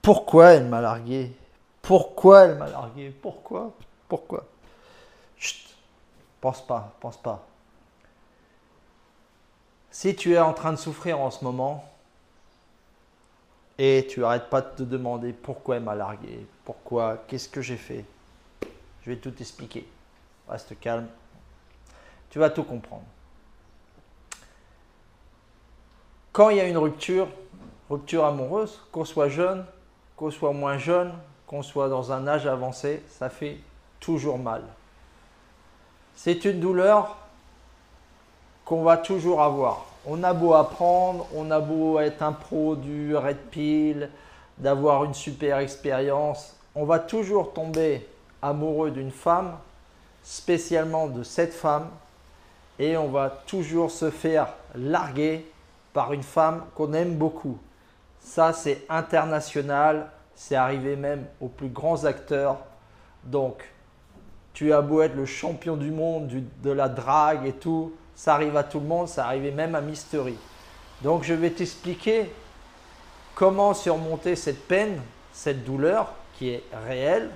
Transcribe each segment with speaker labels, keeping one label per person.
Speaker 1: Pourquoi elle m'a largué? Pourquoi elle m'a largué? Pourquoi? Pourquoi? Chut, pense pas, pense pas. Si tu es en train de souffrir en ce moment et tu arrêtes pas de te demander pourquoi elle m'a largué, pourquoi, qu'est-ce que j'ai fait, je vais tout expliquer. Reste calme, tu vas tout comprendre. Quand il y a une rupture, rupture amoureuse, qu'on soit jeune, qu'on soit moins jeune, qu'on soit dans un âge avancé, ça fait toujours mal. C'est une douleur qu'on va toujours avoir. On a beau apprendre, on a beau être un pro du Red Pill, d'avoir une super expérience, on va toujours tomber amoureux d'une femme, spécialement de cette femme, et on va toujours se faire larguer par une femme qu'on aime beaucoup. Ça, c'est international, c'est arrivé même aux plus grands acteurs. Donc, tu as beau être le champion du monde de la drague et tout, ça arrive à tout le monde, ça arrivait même à Mystery. Donc, je vais t'expliquer comment surmonter cette peine, cette douleur qui est réelle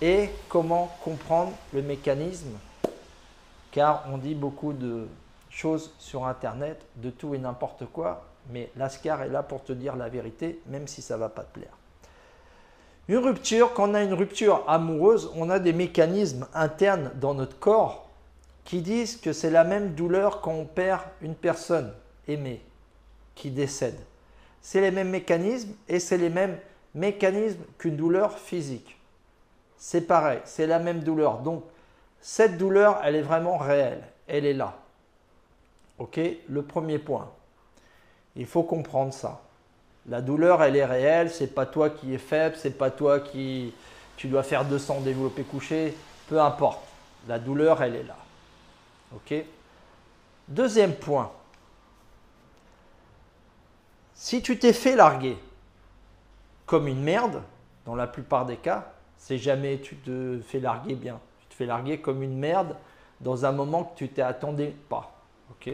Speaker 1: et comment comprendre le mécanisme. Car on dit beaucoup de choses sur Internet, de tout et n'importe quoi, mais Lascar est là pour te dire la vérité, même si ça ne va pas te plaire. Une rupture, quand on a une rupture amoureuse, on a des mécanismes internes dans notre corps qui disent que c'est la même douleur quand on perd une personne aimée qui décède. C'est les mêmes mécanismes et c'est les mêmes mécanismes qu'une douleur physique. C'est pareil, c'est la même douleur. Donc, cette douleur, elle est vraiment réelle. Elle est là. Ok? Le premier point. Il faut comprendre ça. La douleur, elle est réelle. C'est pas toi qui es faible. C'est pas toi qui... Tu dois faire 200 développés couchés. Peu importe. La douleur, elle est là. Ok? Deuxième point. Si tu t'es fait larguer comme une merde, dans la plupart des cas, c'est jamais tu te fais larguer bien. Tu te fais larguer comme une merde dans un moment que tu t'y attendais pas. Ok?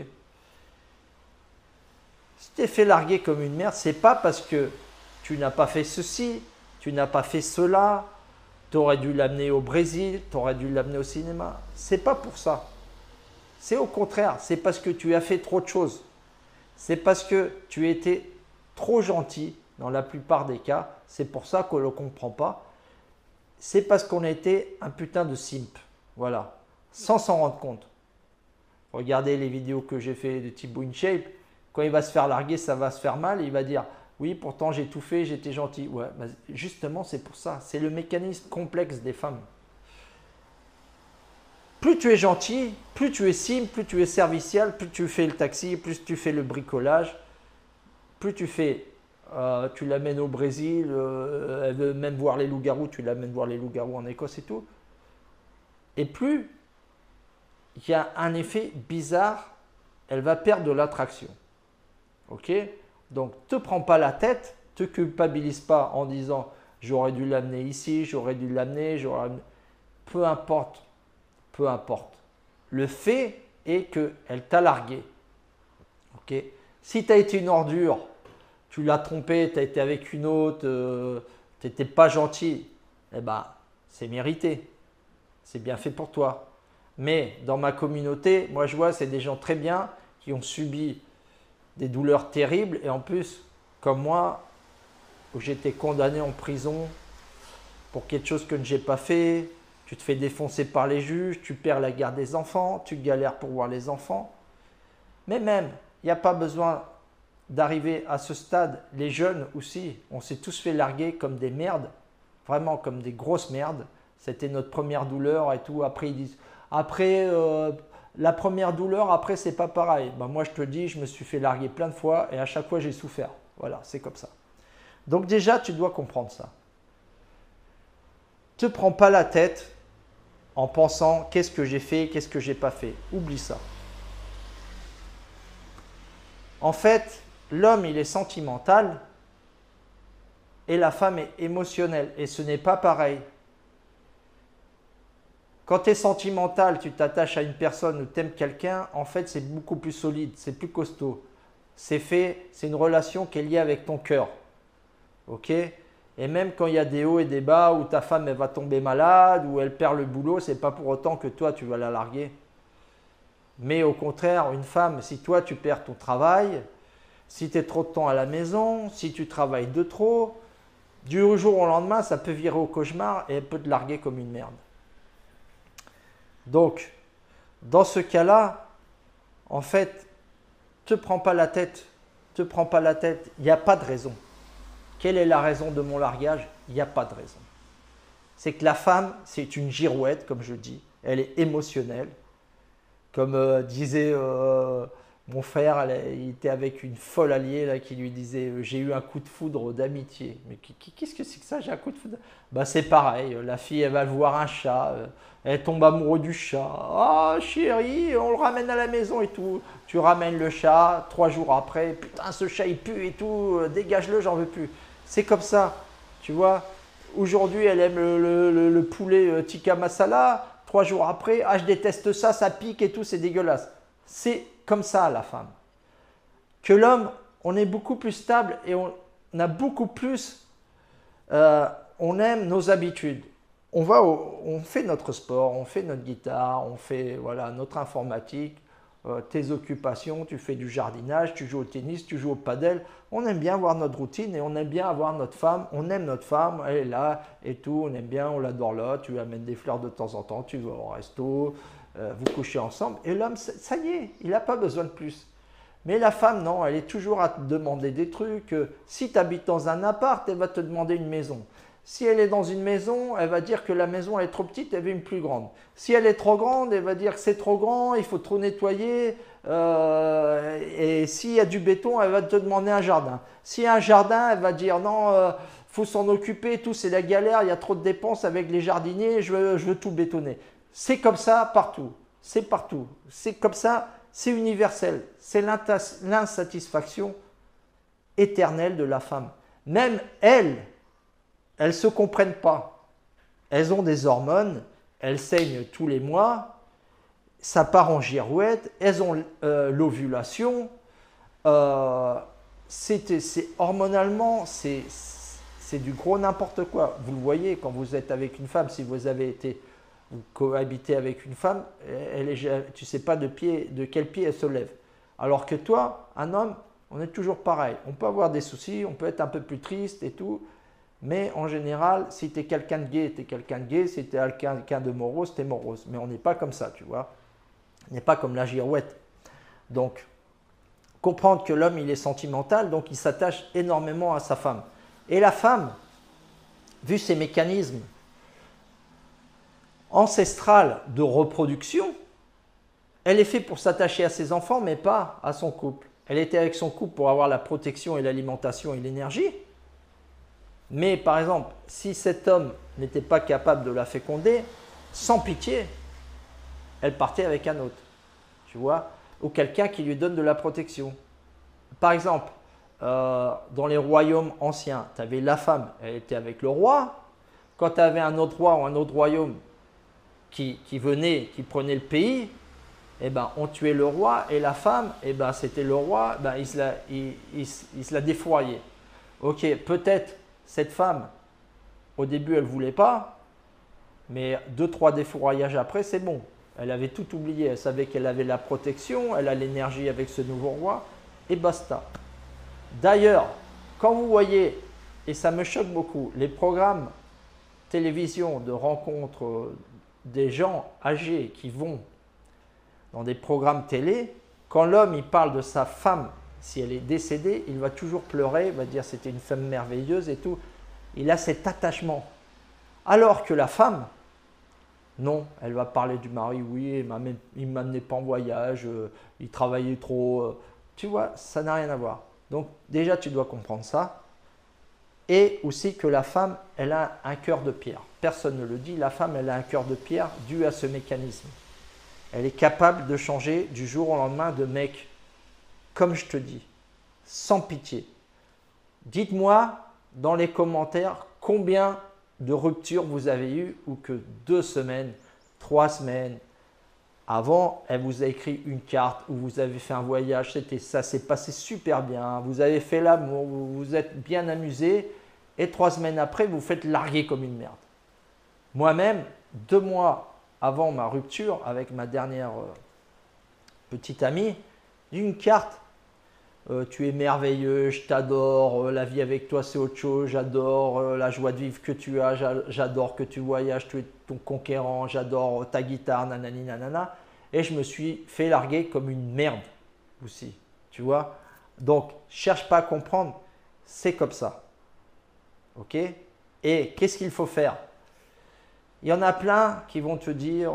Speaker 1: Si tu t'es fait larguer comme une merde, c'est pas parce que tu n'as pas fait ceci, tu n'as pas fait cela, tu aurais dû l'amener au Brésil, tu aurais dû l'amener au cinéma. C'est pas pour ça. C'est au contraire, c'est parce que tu as fait trop de choses. C'est parce que tu étais trop gentil dans la plupart des cas. C'est pour ça qu'on ne le comprend pas. C'est parce qu'on a été un putain de simp. Voilà. Sans s'en rendre compte. Regardez les vidéos que j'ai fait de Thibaut InShape. Quand il va se faire larguer, ça va se faire mal. Il va dire oui, pourtant j'ai tout fait, j'étais gentil. Ouais, bah justement, c'est pour ça. C'est le mécanisme complexe des femmes. Plus tu es gentil, plus tu es simple, plus tu es servicial, plus tu fais le taxi, plus tu fais le bricolage, plus tu fais, tu l'amènes au Brésil, elle veut même voir les loups-garous, tu l'amènes voir les loups-garous en Écosse et tout. Et plus il y a un effet bizarre, elle va perdre de l'attraction. Ok? Donc, te prends pas la tête, te culpabilise pas en disant j'aurais dû l'amener ici, j'aurais dû l'amener, peu importe. Peu importe. Le fait est qu'elle t'a largué. Okay. Si tu as été une ordure, tu l'as trompée, tu as été avec une autre, tu n'étais pas gentil, eh ben, c'est mérité. C'est bien fait pour toi. Mais dans ma communauté, moi je vois, c'est des gens très bien qui ont subi des douleurs terribles et en plus, comme moi, où j'étais condamné en prison pour quelque chose que je n'ai pas fait. Tu te fais défoncer par les juges, tu perds la garde des enfants, tu galères pour voir les enfants. Mais même, il n'y a pas besoin d'arriver à ce stade. Les jeunes aussi, on s'est tous fait larguer comme des merdes, vraiment comme des grosses merdes. C'était notre première douleur et tout. Après, ils disent, après, la première douleur, après, c'est pas pareil. Ben, moi, je te dis, je me suis fait larguer plein de fois et à chaque fois, j'ai souffert. Voilà, c'est comme ça. Donc déjà, tu dois comprendre ça. Te prends pas la tête en pensant qu'est-ce que j'ai fait, qu'est-ce que j'ai pas fait. Oublie ça. En fait, l'homme, il est sentimental et la femme est émotionnelle. Et ce n'est pas pareil. Quand tu es sentimental, tu t'attaches à une personne ou tu aimes quelqu'un, en fait, c'est beaucoup plus solide, c'est plus costaud. C'est fait, c'est une relation qui est liée avec ton cœur. Ok? Et même quand il y a des hauts et des bas, où ta femme elle va tomber malade, ou elle perd le boulot, c'est pas pour autant que toi tu vas la larguer. Mais au contraire, une femme, si toi tu perds ton travail, si tu es trop de temps à la maison, si tu travailles de trop, du jour au lendemain, ça peut virer au cauchemar et elle peut te larguer comme une merde. Donc, dans ce cas-là, en fait, te prends pas la tête. Te prends pas la tête. Il n'y a pas de raison. Quelle est la raison de mon largage? Il n'y a pas de raison. C'est que la femme, c'est une girouette, comme je dis. Elle est émotionnelle. Comme disait mon frère, il était avec une folle alliée là, qui lui disait j'ai eu un coup de foudre d'amitié. Mais qu'est-ce que c'est que ça, j'ai un coup de foudre? Bah, c'est pareil, la fille elle va voir un chat, elle tombe amoureuse du chat. Ah chérie, on le ramène à la maison et tout. Tu ramènes le chat, 3 jours après, putain ce chat il pue et tout, dégage-le, j'en veux plus. C'est comme ça, tu vois. Aujourd'hui elle aime le poulet tikka masala. 3 jours après, ah je déteste ça, ça pique et tout, c'est dégueulasse. C'est comme ça la femme. Que l'homme, on est beaucoup plus stable et on a beaucoup plus, on aime nos habitudes. On fait notre sport, on fait notre guitare, on fait voilà, notre informatique, tes occupations, tu fais du jardinage, tu joues au tennis, tu joues au padel. On aime bien voir notre routine et on aime bien avoir notre femme. On aime notre femme, elle est là et tout, on aime bien, on l'adore là. Tu lui amènes des fleurs de temps en temps, tu vas au resto, vous couchez ensemble. Et l'homme, ça y est, il n'a pas besoin de plus. Mais la femme, non, elle est toujours à te demander des trucs. Si tu habites dans un appart, elle va te demander une maison. Si elle est dans une maison, elle va dire que la maison est trop petite, elle veut une plus grande. Si elle est trop grande, elle va dire que c'est trop grand, il faut trop nettoyer. Et s'il y a du béton, elle va te demander un jardin. S'il y a un jardin, elle va dire non, faut s'en occuper, tout c'est la galère, il y a trop de dépenses avec les jardiniers, je veux tout bétonner. C'est comme ça partout. C'est partout. C'est comme ça, c'est universel. C'est l'insatisfaction éternelle de la femme. Même elles ne se comprennent pas. Elles ont des hormones, elles saignent tous les mois, ça part en girouette, elles ont l'ovulation. Hormonalement, c'est du gros n'importe quoi. Vous le voyez quand vous êtes avec une femme, si vous avez été vous cohabitez avec une femme, tu ne sais pas de quel pied elle se lève. Alors que toi, un homme, on est toujours pareil. On peut avoir des soucis, on peut être un peu plus triste et tout. Mais en général, si tu es quelqu'un de gay, tu es quelqu'un de gay. Si tu es quelqu'un de morose, tu es morose. Mais on n'est pas comme ça, tu vois. On n'est pas comme la girouette. Donc, comprendre que l'homme, il est sentimental, donc il s'attache énormément à sa femme. Et la femme, vu ses mécanismes ancestrales de reproduction, elle est faite pour s'attacher à ses enfants, mais pas à son couple. Elle était avec son couple pour avoir la protection et l'alimentation et l'énergie. Mais par exemple, si cet homme n'était pas capable de la féconder, sans pitié, elle partait avec un autre, tu vois, ou quelqu'un qui lui donne de la protection. Par exemple, dans les royaumes anciens, tu avais la femme, elle était avec le roi. Quand tu avais un autre roi ou un autre royaume qui venait, qui prenait le pays, eh ben, on tuait le roi et la femme, eh ben, c'était le roi, ben, il se la défouraillait. Ok, peut-être cette femme, au début, elle ne voulait pas, mais 2-3 défouraillages après, c'est bon. Elle avait tout oublié, elle savait qu'elle avait la protection, elle a l'énergie avec ce nouveau roi, et basta. D'ailleurs, quand vous voyez, et ça me choque beaucoup, les programmes télévision de rencontres des gens âgés qui vont dans des programmes télé, quand l'homme il parle de sa femme, si elle est décédée, il va toujours pleurer, il va dire c'était une femme merveilleuse et tout. Il a cet attachement. Alors que la femme, non, elle va parler du mari, oui, il ne m'amenait pas en voyage, il travaillait trop. Tu vois, ça n'a rien à voir. Donc déjà, tu dois comprendre ça. Et aussi que la femme, elle a un cœur de pierre. Personne ne le dit, la femme, elle a un cœur de pierre dû à ce mécanisme. Elle est capable de changer du jour au lendemain de mec, comme je te dis, sans pitié. Dites-moi dans les commentaires combien de ruptures vous avez eues ou que 2 semaines, 3 semaines avant, elle vous a écrit une carte ou vous avez fait un voyage, ça s'est passé super bien, vous avez fait l'amour, vous vous êtes bien amusé et 3 semaines après, vous faites larguer comme une merde. Moi-même, 2 mois avant ma rupture avec ma dernière petite amie, d'une carte, tu es merveilleux, je t'adore, la vie avec toi c'est autre chose, j'adore la joie de vivre que tu as, j'adore que tu voyages, tu es ton conquérant, j'adore ta guitare, nanani nanana. Et je me suis fait larguer comme une merde aussi, tu vois. Donc, cherche pas à comprendre, c'est comme ça. Ok? Et qu'est-ce qu'il faut faire? Il y en a plein qui vont te dire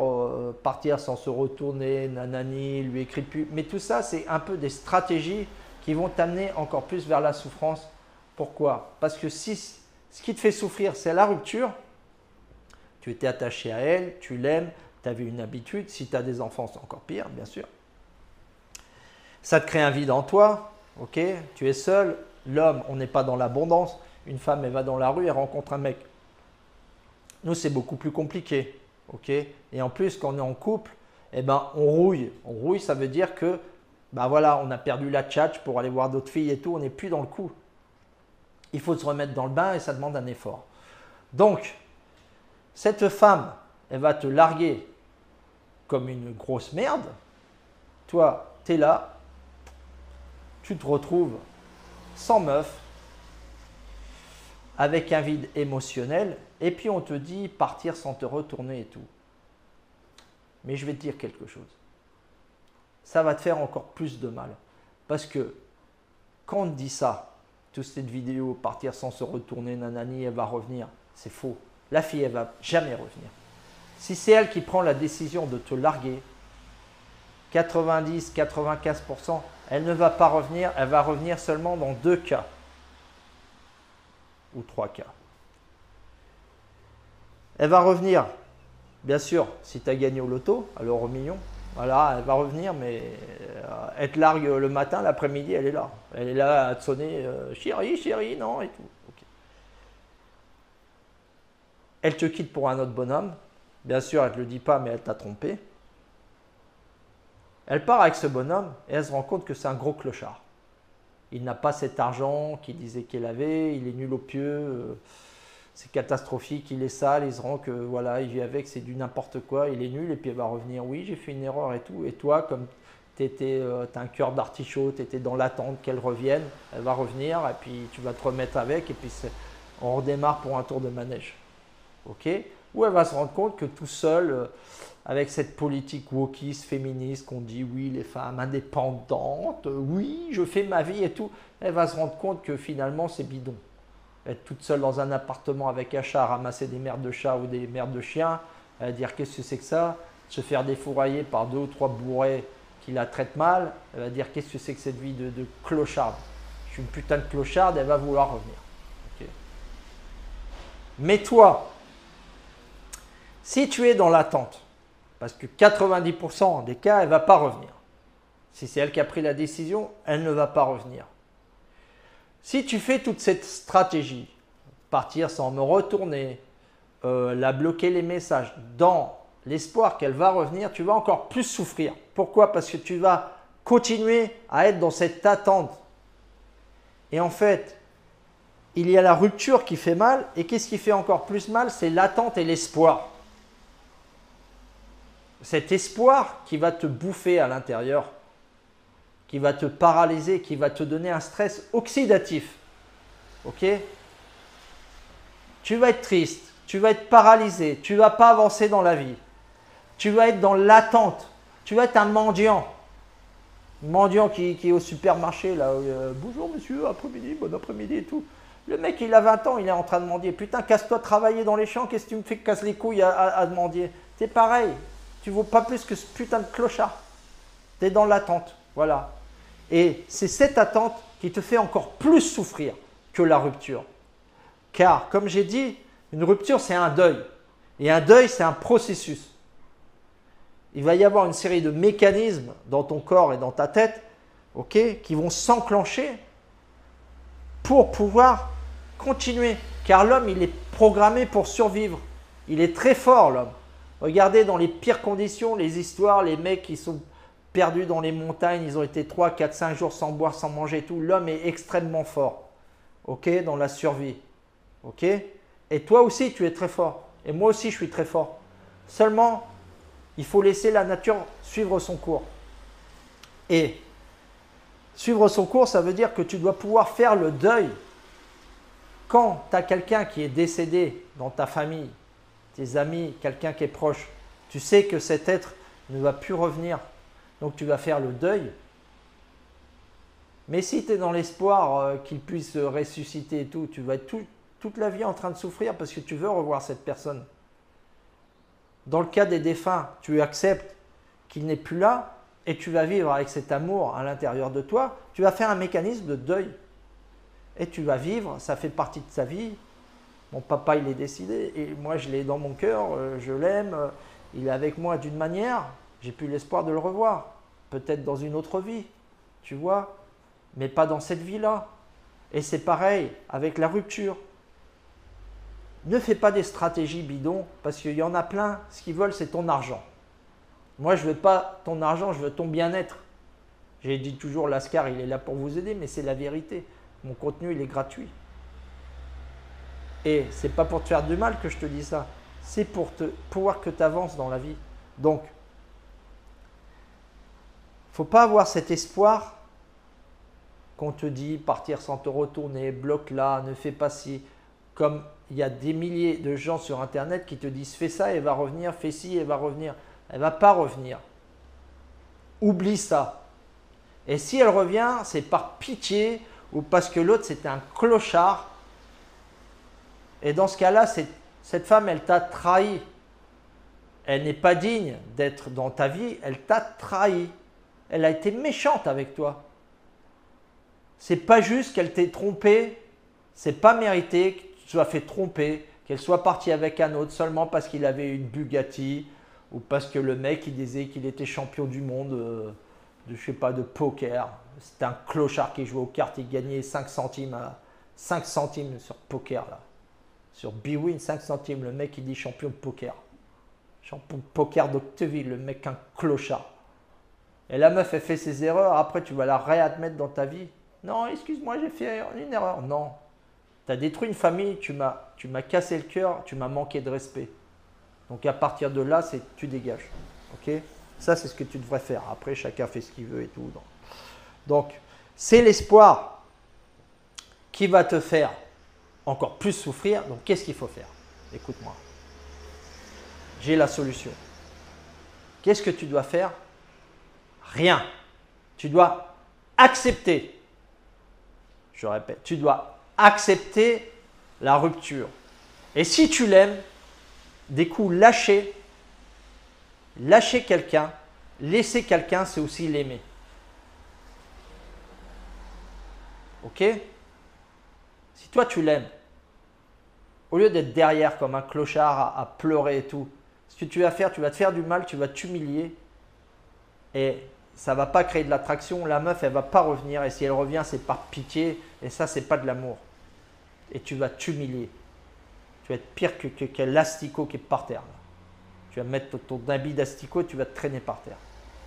Speaker 1: partir sans se retourner, nanani, lui écrit plus. Mais tout ça, c'est un peu des stratégies qui vont t'amener encore plus vers la souffrance. Pourquoi? Parce que si ce qui te fait souffrir, c'est la rupture, tu étais attaché à elle, tu l'aimes, tu avais une habitude. Si tu as des enfants, c'est encore pire, bien sûr. Ça te crée un vide en toi, ok? Tu es seul. L'homme, on n'est pas dans l'abondance. Une femme, elle va dans la rue, elle rencontre un mec. Nous, c'est beaucoup plus compliqué, ok? Et en plus, quand on est en couple, eh ben, on rouille. On rouille, ça veut dire que, ben voilà, on a perdu la tchatche pour aller voir d'autres filles et tout, on n'est plus dans le coup. Il faut se remettre dans le bain et ça demande un effort. Donc, cette femme, elle va te larguer comme une grosse merde. Toi, tu es là, tu te retrouves sans meuf, avec un vide émotionnel, et puis on te dit partir sans te retourner et tout. Mais je vais te dire quelque chose. Ça va te faire encore plus de mal. Parce que quand on te dit ça, toute cette vidéo, partir sans se retourner, nanani, elle va revenir, c'est faux. La fille, elle ne va jamais revenir. Si c'est elle qui prend la décision de te larguer, 90-95%, elle ne va pas revenir, elle va revenir seulement dans 2 cas. Ou 3 cas. Elle va revenir, bien sûr, si tu as gagné au loto, alors au million, voilà, elle va revenir, mais elle te largue le matin, l'après-midi, elle est là. Elle est là à te sonner, chérie, chérie, non, et tout. Okay. Elle te quitte pour un autre bonhomme, bien sûr, elle ne te le dit pas, mais elle t'a trompé. Elle part avec ce bonhomme et elle se rend compte que c'est un gros clochard. Il n'a pas cet argent qu'il disait qu'il avait, il est nul au pieu, c'est catastrophique, il est sale, il se rend que voilà, il vit avec, c'est du n'importe quoi, il est nul et puis elle va revenir, oui j'ai fait une erreur et tout. Et toi, comme tu as un cœur d'artichaut, tu étais dans l'attente qu'elle revienne, elle va revenir et puis tu vas te remettre avec et puis on redémarre pour un tour de manège. Ok? Ou elle va se rendre compte que tout seul, avec cette politique wokiste, féministe, qu'on dit oui, les femmes indépendantes, oui, je fais ma vie et tout, elle va se rendre compte que finalement c'est bidon. Être toute seule dans un appartement avec un chat, ramasser des merdes de chat ou des merdes de chien, elle va dire qu'est-ce que c'est que ça? Se faire défourailler par 2 ou 3 bourrets qui la traitent mal, elle va dire qu'est-ce que c'est que cette vie de clocharde? Je suis une putain de clocharde, elle va vouloir revenir. Okay. Mais toi, si tu es dans l'attente, parce que 90% des cas, elle ne va pas revenir. Si c'est elle qui a pris la décision, elle ne va pas revenir. Si tu fais toute cette stratégie, partir sans me retourner, la bloquer les messages, dans l'espoir qu'elle va revenir, tu vas encore plus souffrir. Pourquoi? Parce que tu vas continuer à être dans cette attente. Et en fait, il y a la rupture qui fait mal. Et qu'est-ce qui fait encore plus mal? C'est l'attente et l'espoir. Cet espoir qui va te bouffer à l'intérieur, qui va te paralyser, qui va te donner un stress oxydatif. Ok? Tu vas être triste, tu vas être paralysé, tu ne vas pas avancer dans la vie. Tu vas être dans l'attente, tu vas être un mendiant. Un mendiant qui est au supermarché, là, bonjour monsieur, après-midi, bon après-midi et tout. Le mec, il a 20 ans, il est en train de mendier. Putain, casse-toi travailler dans les champs, qu'est-ce que tu me fais casse les couilles à mendier? C'est pareil. Tu ne vaux pas plus que ce putain de clochard. Tu es dans l'attente. Voilà. Et c'est cette attente qui te fait encore plus souffrir que la rupture. Car, comme j'ai dit, une rupture, c'est un deuil. Et un deuil, c'est un processus. Il va y avoir une série de mécanismes dans ton corps et dans ta tête, okay, qui vont s'enclencher pour pouvoir continuer. Car l'homme, il est programmé pour survivre. Il est très fort, l'homme. Regardez dans les pires conditions, les histoires, les mecs qui sont perdus dans les montagnes, ils ont été 3, 4, 5 jours sans boire, sans manger et tout. L'homme est extrêmement fort, ok, dans la survie. Ok? Et toi aussi, tu es très fort. Et moi aussi, je suis très fort. Seulement, il faut laisser la nature suivre son cours. Et suivre son cours, ça veut dire que tu dois pouvoir faire le deuil. Quand tu as quelqu'un qui est décédé dans ta famille, tes amis, quelqu'un qui est proche, tu sais que cet être ne va plus revenir. Donc tu vas faire le deuil. Mais si tu es dans l'espoir qu'il puisse ressusciter et tout, tu vas être toute la vie en train de souffrir parce que tu veux revoir cette personne. Dans le cas des défunts, tu acceptes qu'il n'est plus là et tu vas vivre avec cet amour à l'intérieur de toi. Tu vas faire un mécanisme de deuil. Et tu vas vivre, ça fait partie de sa vie. Mon papa, il est décédé et moi, je l'ai dans mon cœur, je l'aime, il est avec moi d'une manière, j'ai plus l'espoir de le revoir. Peut-être dans une autre vie, tu vois, mais pas dans cette vie-là. Et c'est pareil avec la rupture. Ne fais pas des stratégies bidons parce qu'il y en a plein, ce qu'ils veulent, c'est ton argent. Moi, je ne veux pas ton argent, je veux ton bien-être. J'ai dit toujours, Lascar, il est là pour vous aider, mais c'est la vérité. Mon contenu, il est gratuit. Et ce n'est pas pour te faire du mal que je te dis ça. C'est pour pouvoir que tu avances dans la vie. Donc, il ne faut pas avoir cet espoir qu'on te dit partir sans te retourner, bloque là, ne fais pas ci. Comme il y a des milliers de gens sur Internet qui te disent fais ça, elle va revenir, fais ci, elle va revenir. Elle ne va pas revenir. Oublie ça. Et si elle revient, c'est par pitié ou parce que l'autre c'était un clochard. Et dans ce cas-là, cette femme, elle t'a trahi. Elle n'est pas digne d'être dans ta vie, elle t'a trahi. Elle a été méchante avec toi. C'est pas juste qu'elle t'ait trompé, c'est pas mérité que tu sois fait tromper, qu'elle soit partie avec un autre seulement parce qu'il avait une Bugatti ou parce que le mec il disait qu'il était champion du monde je sais pas, de poker. C'était un clochard qui jouait aux cartes, il gagnait 5 centimes, 5 centimes sur poker là. Sur Bwin, 5 centimes, le mec il dit champion de poker. Champion de poker d'Octeville, le mec un clochard. Et la meuf, elle fait ses erreurs, après tu vas la réadmettre dans ta vie. Non, excuse-moi, j'ai fait une erreur. Non, tu as détruit une famille, tu m'as cassé le cœur, tu m'as manqué de respect. Donc à partir de là, tu dégages. Ok? Ça, c'est ce que tu devrais faire. Après, chacun fait ce qu'il veut et tout. Donc, c'est l'espoir qui va te faire encore plus souffrir. Donc, qu'est-ce qu'il faut faire? Écoute-moi. J'ai la solution. Qu'est-ce que tu dois faire? Rien. Tu dois accepter. Je répète, tu dois accepter la rupture. Et si tu l'aimes, des coups lâcher quelqu'un, laisser quelqu'un, c'est aussi l'aimer. Ok? Si toi tu l'aimes, au lieu d'être derrière comme un clochard à pleurer et tout, ce que tu vas faire, tu vas te faire du mal, tu vas t'humilier et ça ne va pas créer de l'attraction. La meuf, elle ne va pas revenir et si elle revient, c'est par pitié et ça, c'est pas de l'amour. Et tu vas t'humilier. Tu vas être pire que l'asticot qui est par terre. Tu vas mettre ton habit d'asticot et tu vas te traîner par terre.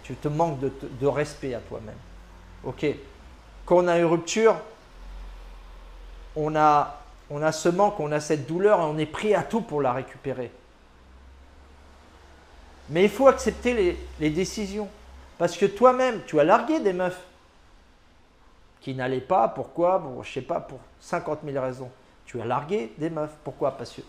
Speaker 1: Tu te manques de respect à toi-même. Ok. Quand on a une rupture, on a ce manque, on a cette douleur et on est pris à tout pour la récupérer. Mais il faut accepter les décisions. Parce que toi-même, tu as largué des meufs qui n'allaient pas. Pourquoi? Bon, je ne sais pas, pour 50 000 raisons. Tu as largué des meufs. Pourquoi? Parce que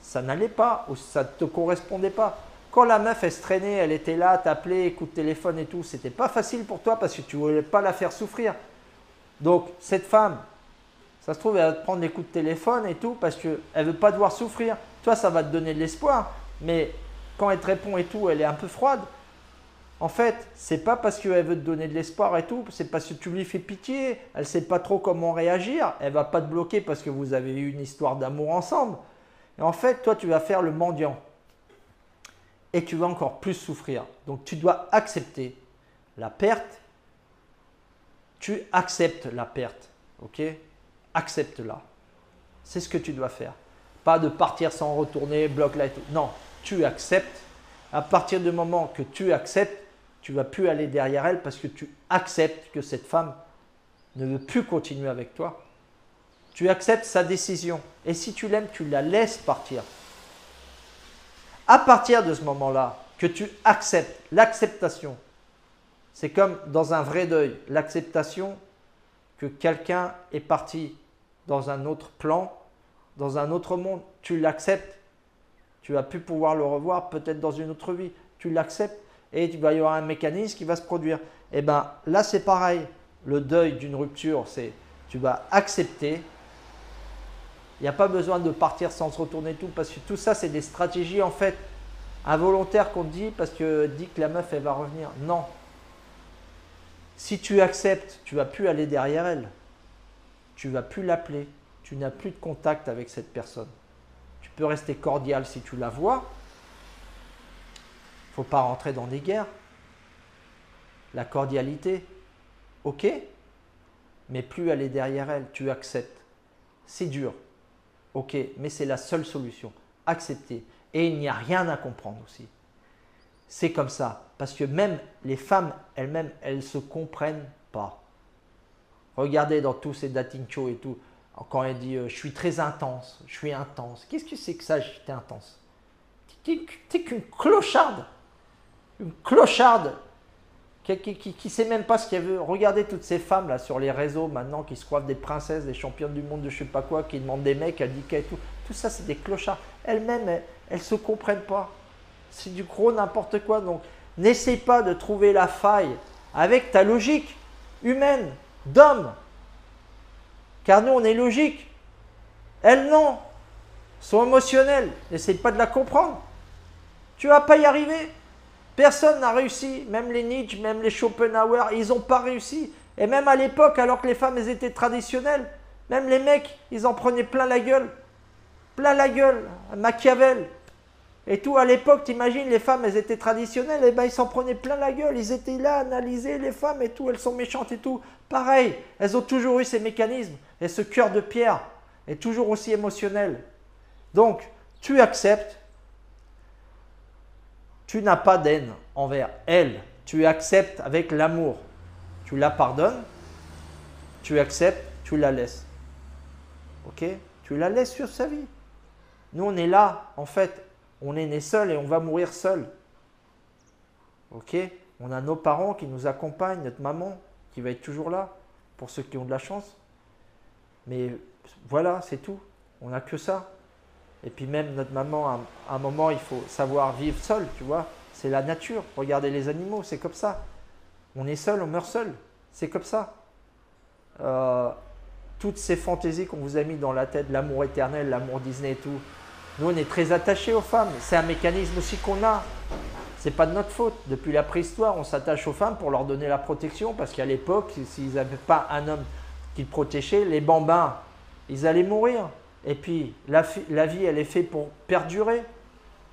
Speaker 1: ça n'allait pas ou ça ne te correspondait pas. Quand la meuf, elle se traînait, elle était là, t'appelait, coup de téléphone et tout, c'était pas facile pour toi parce que tu ne voulais pas la faire souffrir. Donc, cette femme, ça se trouve, elle va te prendre des coups de téléphone et tout parce qu'elle ne veut pas devoir souffrir. Toi, ça va te donner de l'espoir, mais quand elle te répond et tout, elle est un peu froide. En fait, c'est pas parce qu'elle veut te donner de l'espoir et tout, c'est parce que tu lui fais pitié, elle ne sait pas trop comment réagir, elle ne va pas te bloquer parce que vous avez eu une histoire d'amour ensemble. Et en fait, toi, tu vas faire le mendiant et tu vas encore plus souffrir. Donc, tu dois accepter la perte. Tu acceptes la perte, ok? Accepte-la. C'est ce que tu dois faire. Pas de partir sans retourner, bloc là et tout. Non, tu acceptes. À partir du moment que tu acceptes, tu ne vas plus aller derrière elle parce que tu acceptes que cette femme ne veut plus continuer avec toi. Tu acceptes sa décision. Et si tu l'aimes, tu la laisses partir. À partir de ce moment-là, que tu acceptes, l'acceptation, c'est comme dans un vrai deuil, l'acceptation que quelqu'un est parti dans un autre plan, dans un autre monde. Tu l'acceptes. Tu vas plus pouvoir le revoir, peut-être dans une autre vie. Tu l'acceptes et il va y avoir un mécanisme qui va se produire. Et bien là, c'est pareil. Le deuil d'une rupture, c'est tu vas accepter. Il n'y a pas besoin de partir sans se retourner tout, parce que tout ça, c'est des stratégies en fait involontaires qu'on te dit parce que dit que la meuf, elle va revenir. Non. Si tu acceptes, tu ne vas plus aller derrière elle. Tu ne vas plus l'appeler. Tu n'as plus de contact avec cette personne. Tu peux rester cordial si tu la vois. Il ne faut pas rentrer dans des guerres. La cordialité, ok, mais plus aller derrière elle. Tu acceptes. C'est dur. Ok, mais c'est la seule solution. Accepter. Et il n'y a rien à comprendre aussi. C'est comme ça. Parce que même les femmes elles-mêmes, elles ne se comprennent pas. Regardez dans tous ces dating shows et tout, quand elle dit je suis très intense, je suis intense. Qu'est-ce que c'est que ça, j'étais intense? T'es qu'une clocharde. Une clocharde qui sait même pas ce qu'elle veut. Regardez toutes ces femmes là sur les réseaux maintenant qui se croient des princesses, des championnes du monde de je sais pas quoi, qui demandent des mecs, elles disent et tout. Tout ça c'est des clochards. Elles-mêmes, elles se comprennent pas. C'est du gros n'importe quoi. Donc n'essaie pas de trouver la faille avec ta logique humaine, d'homme. Car nous on est logique. Elles non. Sont émotionnelles. N'essaie pas de la comprendre. Tu vas pas y arriver. Personne n'a réussi, même les Nietzsche, même les Schopenhauer, ils n'ont pas réussi. Et même à l'époque, alors que les femmes elles étaient traditionnelles, même les mecs, ils en prenaient plein la gueule. Plein la gueule, Machiavel. Et tout, à l'époque, t'imagines, les femmes, elles étaient traditionnelles, et ben ils s'en prenaient plein la gueule. Ils étaient là, à analyser les femmes et tout, elles sont méchantes et tout. Pareil, elles ont toujours eu ces mécanismes. Et ce cœur de pierre est toujours aussi émotionnel. Donc, tu acceptes. Tu n'as pas d'haine envers elle. Tu acceptes avec l'amour. Tu la pardonnes. Tu acceptes, tu la laisses. Ok? Tu la laisses sur sa vie. Nous, on est là, en fait. On est né seul et on va mourir seul. Ok? On a nos parents qui nous accompagnent, notre maman qui va être toujours là, pour ceux qui ont de la chance. Mais voilà, c'est tout. On n'a que ça. Et puis même notre maman, à un moment, il faut savoir vivre seul, tu vois. C'est la nature. Regardez les animaux, c'est comme ça. On est seul, on meurt seul. C'est comme ça. Toutes ces fantaisies qu'on vous a mis dans la tête, l'amour éternel, l'amour Disney et tout. Nous, on est très attachés aux femmes. C'est un mécanisme aussi qu'on a. C'est pas de notre faute. Depuis la préhistoire, on s'attache aux femmes pour leur donner la protection. Parce qu'à l'époque, s'ils n'avaient pas un homme qui protégeait, les bambins, ils allaient mourir. Et puis, la vie, elle est faite pour perdurer.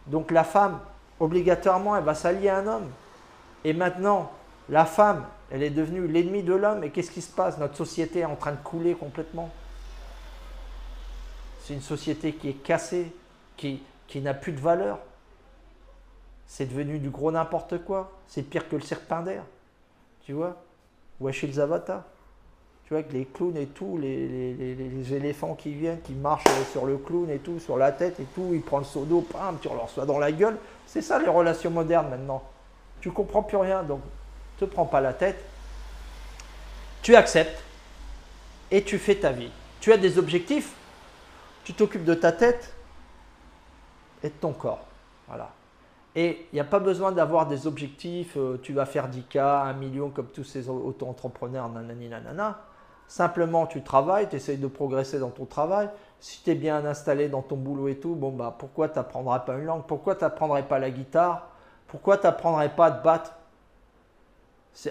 Speaker 1: Donc, la femme, obligatoirement, elle va s'allier à un homme. Et maintenant, la femme, elle est devenue l'ennemi de l'homme. Et qu'est-ce qui se passe? Notre société est en train de couler complètement. C'est une société qui est cassée, qui n'a plus de valeur. C'est devenu du gros n'importe quoi. C'est pire que le Serpentaire. Tu vois? Wesh el Zavata. Tu vois, avec les clowns et tout, les éléphants qui viennent, qui marchent sur le clown et tout, sur la tête et tout, ils prennent le seau d'eau, tu leur reçois dans la gueule. C'est ça les relations modernes maintenant. Tu ne comprends plus rien, donc ne te prends pas la tête. Tu acceptes et tu fais ta vie. Tu as des objectifs, tu t'occupes de ta tête et de ton corps. Voilà. Et il n'y a pas besoin d'avoir des objectifs, tu vas faire 10K, 1 million comme tous ces auto-entrepreneurs, nanani nanana. Simplement, tu travailles, tu essayes de progresser dans ton travail. Si tu es bien installé dans ton boulot et tout, bon bah pourquoi tu n'apprendrais pas une langue? Pourquoi tu n'apprendrais pas la guitare? Pourquoi tu n'apprendrais pas à te battre?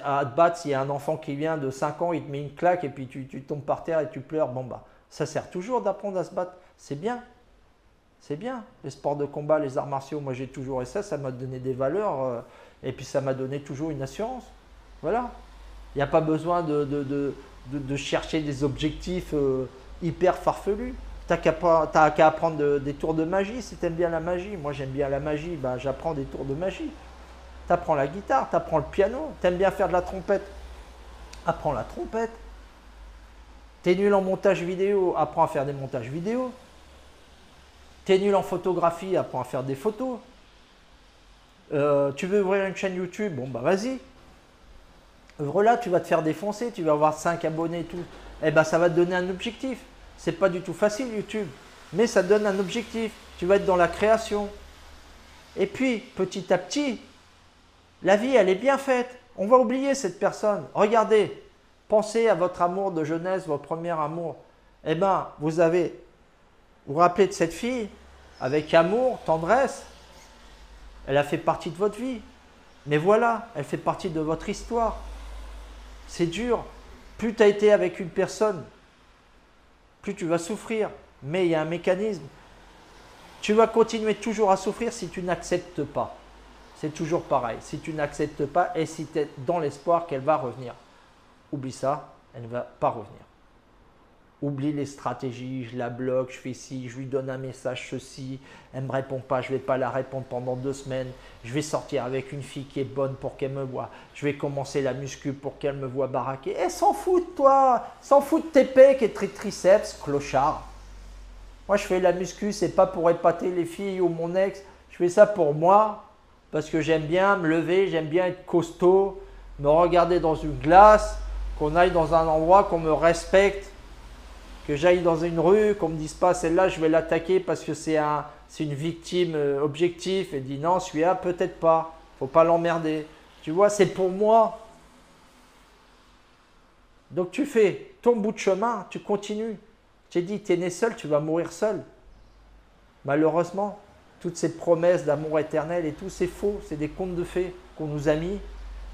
Speaker 1: À te battre, s'il y a un enfant qui vient de 5 ans, il te met une claque et puis tu tombes par terre et tu pleures. Bon bah, ça sert toujours d'apprendre à se battre. C'est bien. C'est bien. Les sports de combat, les arts martiaux, moi j'ai toujours eu ça. Ça m'a donné des valeurs et puis ça m'a donné toujours une assurance. Voilà. Il n'y a pas besoin de chercher des objectifs hyper farfelus. Tu n'as qu'à apprendre des tours de magie si tu aimes bien la magie. Moi j'aime bien la magie, ben, j'apprends des tours de magie. Tu apprends la guitare, tu apprends le piano, tu aimes bien faire de la trompette. Apprends la trompette. T'es nul en montage vidéo, apprends à faire des montages vidéo. T'es nul en photographie, apprends à faire des photos. Tu veux ouvrir une chaîne YouTube, bon bah vas-y. Ouvre-la, tu vas te faire défoncer, tu vas avoir 5 abonnés et tout. Eh ben ça va te donner un objectif. C'est pas du tout facile YouTube, mais ça te donne un objectif. Tu vas être dans la création. Et puis, petit à petit, la vie, elle est bien faite. On va oublier cette personne. Regardez, pensez à votre amour de jeunesse, votre premier amour. Eh bien, vous vous rappelez de cette fille avec amour, tendresse. Elle a fait partie de votre vie. Mais voilà, elle fait partie de votre histoire. C'est dur. Plus tu as été avec une personne, plus tu vas souffrir. Mais il y a un mécanisme. Tu vas continuer toujours à souffrir si tu n'acceptes pas. C'est toujours pareil. Si tu n'acceptes pas et si tu es dans l'espoir qu'elle va revenir. Oublie ça, elle ne va pas revenir. Oublie les stratégies, je la bloque, je fais ci, je lui donne un message, ceci, elle ne me répond pas, je ne vais pas la répondre pendant 2 semaines, je vais sortir avec une fille qui est bonne pour qu'elle me voie, je vais commencer la muscu pour qu'elle me voie baraquer. Elle s'en fout de toi, s'en fout de tes pecs et de tes triceps, clochard. Moi, je fais la muscu, c'est pas pour épater les filles ou mon ex. Je fais ça pour moi, parce que j'aime bien me lever, j'aime bien être costaud, me regarder dans une glace, qu'on aille dans un endroit, qu'on me respecte, que j'aille dans une rue, qu'on ne me dise pas celle-là, je vais l'attaquer parce que c'est une victime objective. Et dit non, celui-là, peut-être pas. Faut pas l'emmerder. Tu vois, c'est pour moi. Donc tu fais ton bout de chemin, tu continues. J'ai dit, tu es né seul, tu vas mourir seul. Malheureusement, toutes ces promesses d'amour éternel et tout, c'est faux. C'est des contes de fées qu'on nous a mis.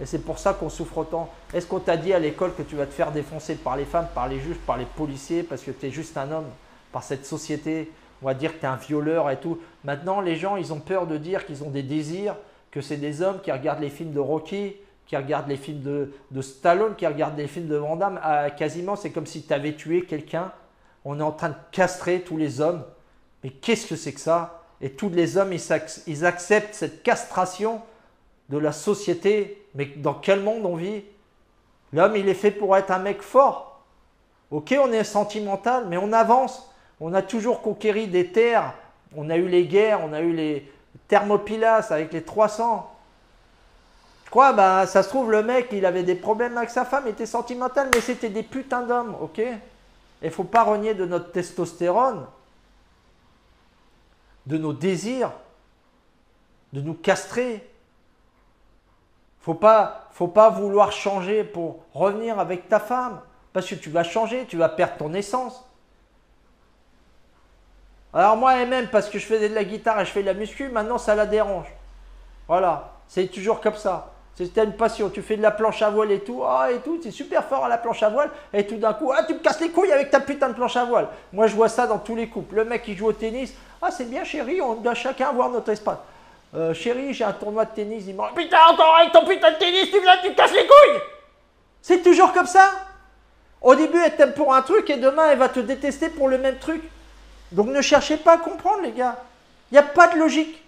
Speaker 1: Et c'est pour ça qu'on souffre autant. Est-ce qu'on t'a dit à l'école que tu vas te faire défoncer par les femmes, par les juges, par les policiers, parce que tu es juste un homme, par cette société? On va dire que tu es un violeur et tout. Maintenant, les gens, ils ont peur de dire qu'ils ont des désirs, que c'est des hommes qui regardent les films de Rocky, qui regardent les films de Stallone, qui regardent les films de Van Damme. Quasiment, c'est comme si tu avais tué quelqu'un. On est en train de castrer tous les hommes. Mais qu'est-ce que c'est que ça? Et tous les hommes, ils acceptent cette castration de la société. Mais dans quel monde on vit? L'homme, il est fait pour être un mec fort. Ok, on est sentimental, mais on avance. On a toujours conquéri des terres. On a eu les guerres, on a eu les Thermopylas avec les 300. Je crois, bah, ça se trouve, le mec, il avait des problèmes avec sa femme, il était sentimental, mais c'était des putains d'hommes, ok? Il ne faut pas renier de notre testostérone, de nos désirs, de nous castrer. Faut pas vouloir changer pour revenir avec ta femme, parce que tu vas changer, tu vas perdre ton essence. Alors moi, et même parce que je faisais de la guitare et je fais de la muscu, maintenant ça la dérange. Voilà, c'est toujours comme ça. C'était une passion, tu fais de la planche à voile et tout, tu es super fort à la planche à voile, et tout d'un coup, tu me casses les couilles avec ta putain de planche à voile. Moi, je vois ça dans tous les couples. Le mec qui joue au tennis, c'est bien chérie, on doit chacun avoir notre espace. Chérie, j'ai un tournoi de tennis, il me dit, putain, encore avec ton putain de tennis, tu viens, tu me casses les couilles. C'est toujours comme ça. Au début, elle t'aime pour un truc et demain, elle va te détester pour le même truc. Donc ne cherchez pas à comprendre, les gars. Il n'y a pas de logique.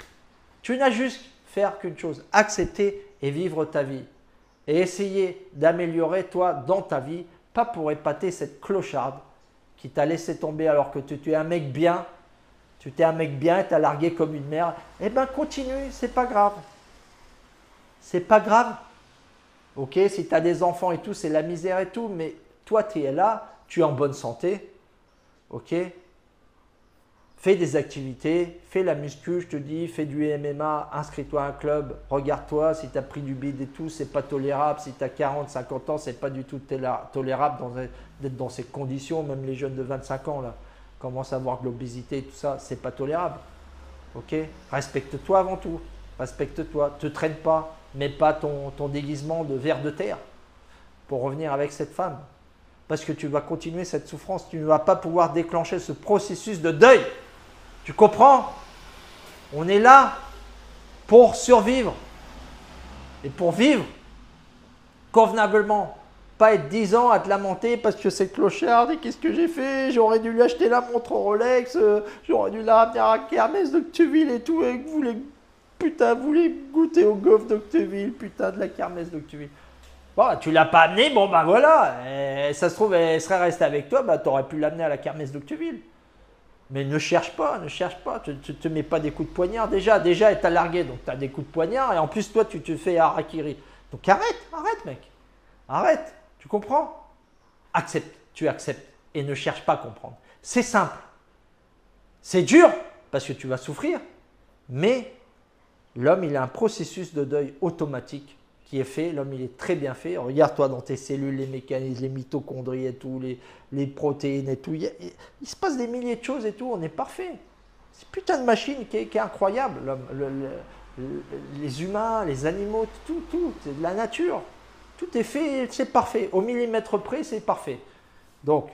Speaker 1: Tu n'as juste faire qu'une chose, accepter et vivre ta vie. Et essayer d'améliorer toi dans ta vie, pas pour épater cette clocharde qui t'a laissé tomber alors que tu es un mec bien. Tu t'es un mec bien et t'as largué comme une merde. Eh bien continue, c'est pas grave. C'est pas grave. Ok, si tu as des enfants et tout, c'est la misère et tout, mais toi tu es là, tu es en bonne santé. Ok. Fais des activités, fais la muscu, je te dis, fais du MMA, inscris-toi à un club, regarde-toi, si tu as pris du bide et tout, c'est pas tolérable. Si tu as 40, 50 ans, c'est pas du tout tolérable d'être dans ces conditions. Même les jeunes de 25 ans là, commencent à avoir de l'obésité et tout ça, c'est pas tolérable. Ok? Respecte-toi avant tout, respecte-toi, te traîne pas, mets pas ton déguisement de ver de terre pour revenir avec cette femme. Parce que tu vas continuer cette souffrance, tu ne vas pas pouvoir déclencher ce processus de deuil. Tu comprends? On est là pour survivre et pour vivre convenablement. Pas être 10 ans à te lamenter parce que c'est clochard et qu'est-ce que j'ai fait? J'aurais dû lui acheter la montre Rolex, j'aurais dû la ramener à la kermesse d'Octeville et tout. Et vous voulez goûter au gaufre d'Octeville, putain de la kermesse d'Octeville. Bon, tu l'as pas amené, bon ben voilà. Et ça se trouve, elle serait restée avec toi, bah, tu aurais pu l'amener à la kermesse d'Octeville. Mais ne cherche pas, ne cherche pas. Tu te mets pas des coups de poignard déjà. Déjà, elle t'a largué, donc tu as des coups de poignard. Et en plus, toi, tu te fais harakiri. Donc arrête, mec. Arrête. Tu comprends? Accepte, tu acceptes. Et ne cherche pas à comprendre. C'est simple. C'est dur, parce que tu vas souffrir. Mais l'homme, il a un processus de deuil automatique qui est fait. L'homme, il est très bien fait. Regarde-toi dans tes cellules, les mécanismes, les mitochondries et tout, les protéines et tout. Il se passe des milliers de choses et tout. On est parfait. C'est une putain de machine qui est incroyable. Les humains, les animaux, tout, c'est de la nature. Tout est fait, c'est parfait. Au millimètre près, c'est parfait. Donc,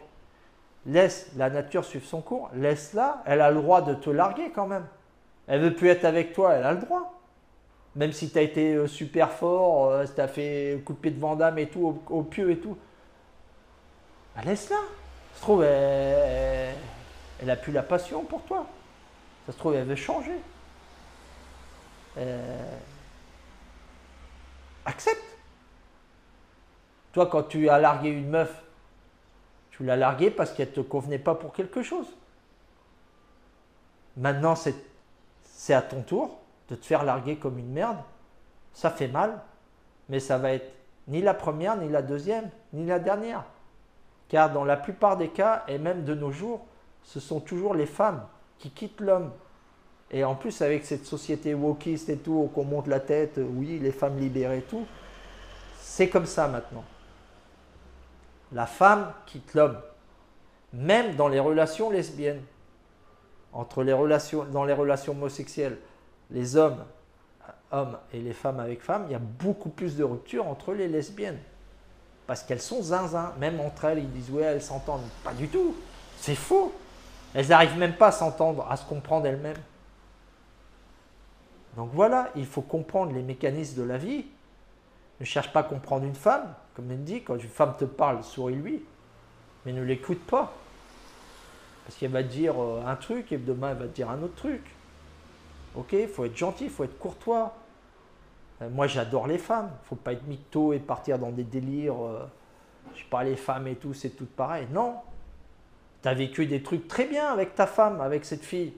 Speaker 1: laisse la nature suivre son cours. Laisse-la. Elle a le droit de te larguer quand même. Elle veut plus être avec toi, elle a le droit. Même si tu as été super fort, si tu as fait coup de pied de Van Damme et tout, au pieu et tout. Bah, laisse-la. Ça se trouve, elle n'a plus la passion pour toi. Ça se trouve, elle veut changer. Accepte. Toi, quand tu as largué une meuf, tu l'as larguée parce qu'elle ne te convenait pas pour quelque chose. Maintenant, c'est à ton tour de te faire larguer comme une merde. Ça fait mal, mais ça va être ni la première, ni la deuxième, ni la dernière. Car dans la plupart des cas, et même de nos jours, ce sont toujours les femmes qui quittent l'homme. Et en plus, avec cette société wokiste et tout, qu'on monte la tête, oui, les femmes libérées et tout, c'est comme ça maintenant. La femme quitte l'homme, même dans les relations lesbiennes. Dans les relations homosexuelles, les hommes et les femmes avec femmes, il y a beaucoup plus de ruptures entre les lesbiennes. Parce qu'elles sont zinzin. Même entre elles, ils disent ouais, elles s'entendent. Pas du tout. C'est faux. Elles n'arrivent même pas à s'entendre, à se comprendre elles-mêmes. Donc voilà, il faut comprendre les mécanismes de la vie. Ne cherche pas à comprendre une femme. Comme elle dit, quand une femme te parle, souris-lui. Mais ne l'écoute pas. Parce qu'elle va te dire un truc et demain elle va te dire un autre truc. Ok, il faut être gentil, il faut être courtois. Moi j'adore les femmes. Il ne faut pas être mytho et partir dans des délires. Je sais pas, les femmes et tout, c'est tout pareil. Non. Tu as vécu des trucs très bien avec ta femme, avec cette fille.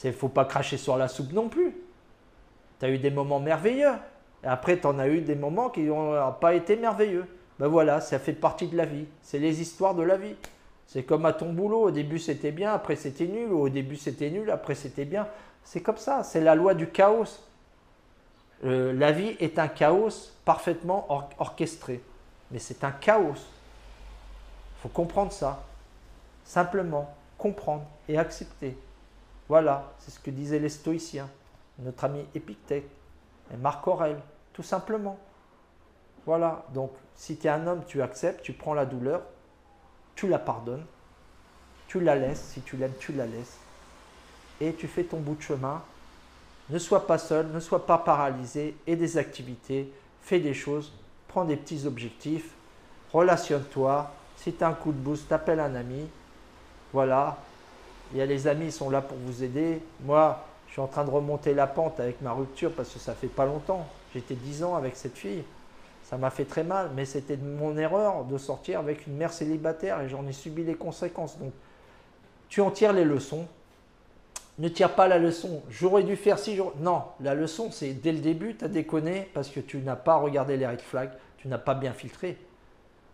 Speaker 1: Il ne faut pas cracher sur la soupe non plus. Tu as eu des moments merveilleux. Et après, tu en as eu des moments qui n'ont pas été merveilleux. Ben voilà, ça fait partie de la vie. C'est les histoires de la vie. C'est comme à ton boulot. Au début, c'était bien, après, c'était nul. Au début, c'était nul, après, c'était bien. C'est comme ça. C'est la loi du chaos. La vie est un chaos parfaitement orchestré. Mais c'est un chaos. Il faut comprendre ça. Simplement comprendre et accepter. Voilà, c'est ce que disaient les stoïciens, notre ami Épictète et Marc Aurèle, tout simplement. Voilà, donc si tu es un homme, tu acceptes, tu prends la douleur, tu la pardonnes, tu la laisses, si tu l'aimes, tu la laisses, et tu fais ton bout de chemin. Ne sois pas seul, ne sois pas paralysé, aie des activités, fais des choses, prends des petits objectifs, relationne-toi, si tu as un coup de boost, t'appelles un ami, voilà. Il y a les amis, ils sont là pour vous aider. Moi, je suis en train de remonter la pente avec ma rupture parce que ça fait pas longtemps. J'étais 10 ans avec cette fille. Ça m'a fait très mal, mais c'était mon erreur de sortir avec une mère célibataire et j'en ai subi les conséquences. Donc, tu en tires les leçons. Ne tire pas la leçon. J'aurais dû faire si j'aurais… Non, la leçon, c'est dès le début, tu as déconné parce que tu n'as pas regardé les red flags, tu n'as pas bien filtré.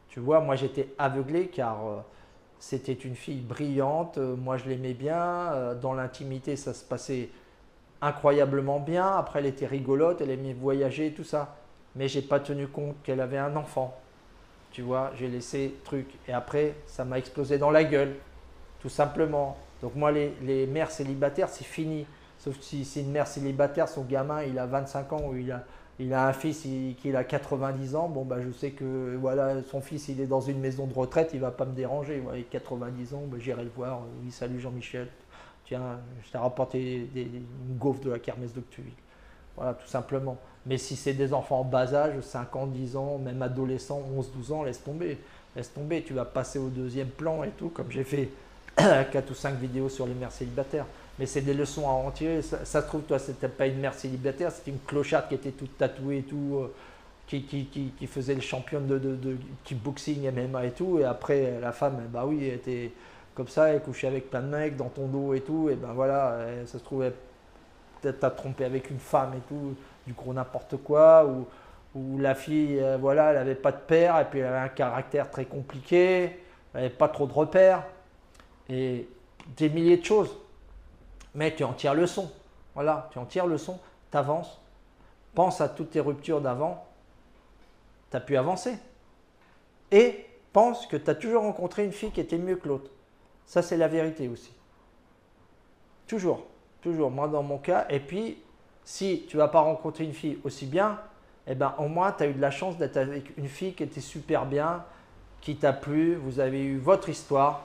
Speaker 1: Tu vois, moi, j'étais aveuglé car… c'était une fille brillante, moi je l'aimais bien, dans l'intimité ça se passait incroyablement bien, après elle était rigolote, elle aimait voyager, tout ça. Mais j'ai pas tenu compte qu'elle avait un enfant, tu vois, j'ai laissé truc. Et après ça m'a explosé dans la gueule, tout simplement. Donc moi les mères célibataires c'est fini, sauf si c'est une mère célibataire, son gamin il a 25 ans ou il a un fils qui a 90 ans, bon bah je sais que voilà, son fils il est dans une maison de retraite, il ne va pas me déranger. Voilà, 90 ans, bah, j'irai le voir. Oui, salut Jean-Michel. Tiens, je t'ai rapporté une gaufre de la kermesse d'Octeville. Voilà, tout simplement. Mais si c'est des enfants en bas âge, 5 ans, 10 ans, même adolescents, 11, 12 ans, laisse tomber. Laisse tomber, tu vas passer au deuxième plan et tout, comme j'ai fait 4 ou 5 vidéos sur les mères célibataires. Mais c'est des leçons à en tirer. Ça se trouve, toi, c'était pas une mère célibataire, c'était une clocharde qui était toute tatouée et tout, qui faisait le champion de kickboxing, MMA et tout, et après la femme, bah oui, elle était comme ça, elle couchait avec plein de mecs dans ton dos et tout, et ben voilà, ça se trouvait peut-être t'as trompé avec une femme et tout, du gros n'importe quoi, ou la fille, voilà, elle n'avait pas de père, et puis elle avait un caractère très compliqué, elle n'avait pas trop de repères, et des milliers de choses. Mais tu en tires leçon, voilà, tu en tires leçon, tu avances, pense à toutes tes ruptures d'avant, tu as pu avancer. Et pense que tu as toujours rencontré une fille qui était mieux que l'autre. Ça, c'est la vérité aussi. Toujours, toujours, moi dans mon cas. Et puis, si tu ne vas pas rencontrer une fille aussi bien, eh ben, au moins, tu as eu de la chance d'être avec une fille qui était super bien, qui t'a plu, vous avez eu votre histoire.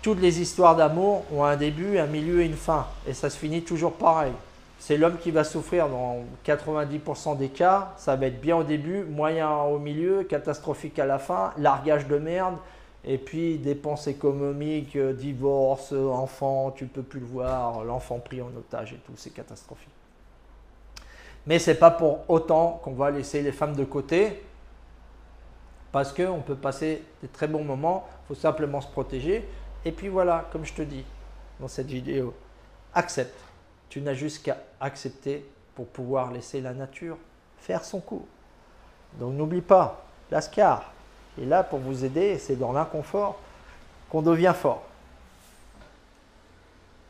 Speaker 1: Toutes les histoires d'amour ont un début, un milieu et une fin. Et ça se finit toujours pareil. C'est l'homme qui va souffrir dans 90% des cas. Ça va être bien au début, moyen au milieu, catastrophique à la fin, largage de merde. Et puis dépenses économiques, divorce, enfant, tu ne peux plus le voir, l'enfant pris en otage et tout, c'est catastrophique. Mais ce n'est pas pour autant qu'on va laisser les femmes de côté, parce qu'on peut passer des très bons moments, il faut simplement se protéger. Et puis voilà, comme je te dis dans cette vidéo, accepte. Tu n'as juste qu'à accepter pour pouvoir laisser la nature faire son cours. Donc n'oublie pas, Lascar est là pour vous aider, c'est dans l'inconfort qu'on devient fort.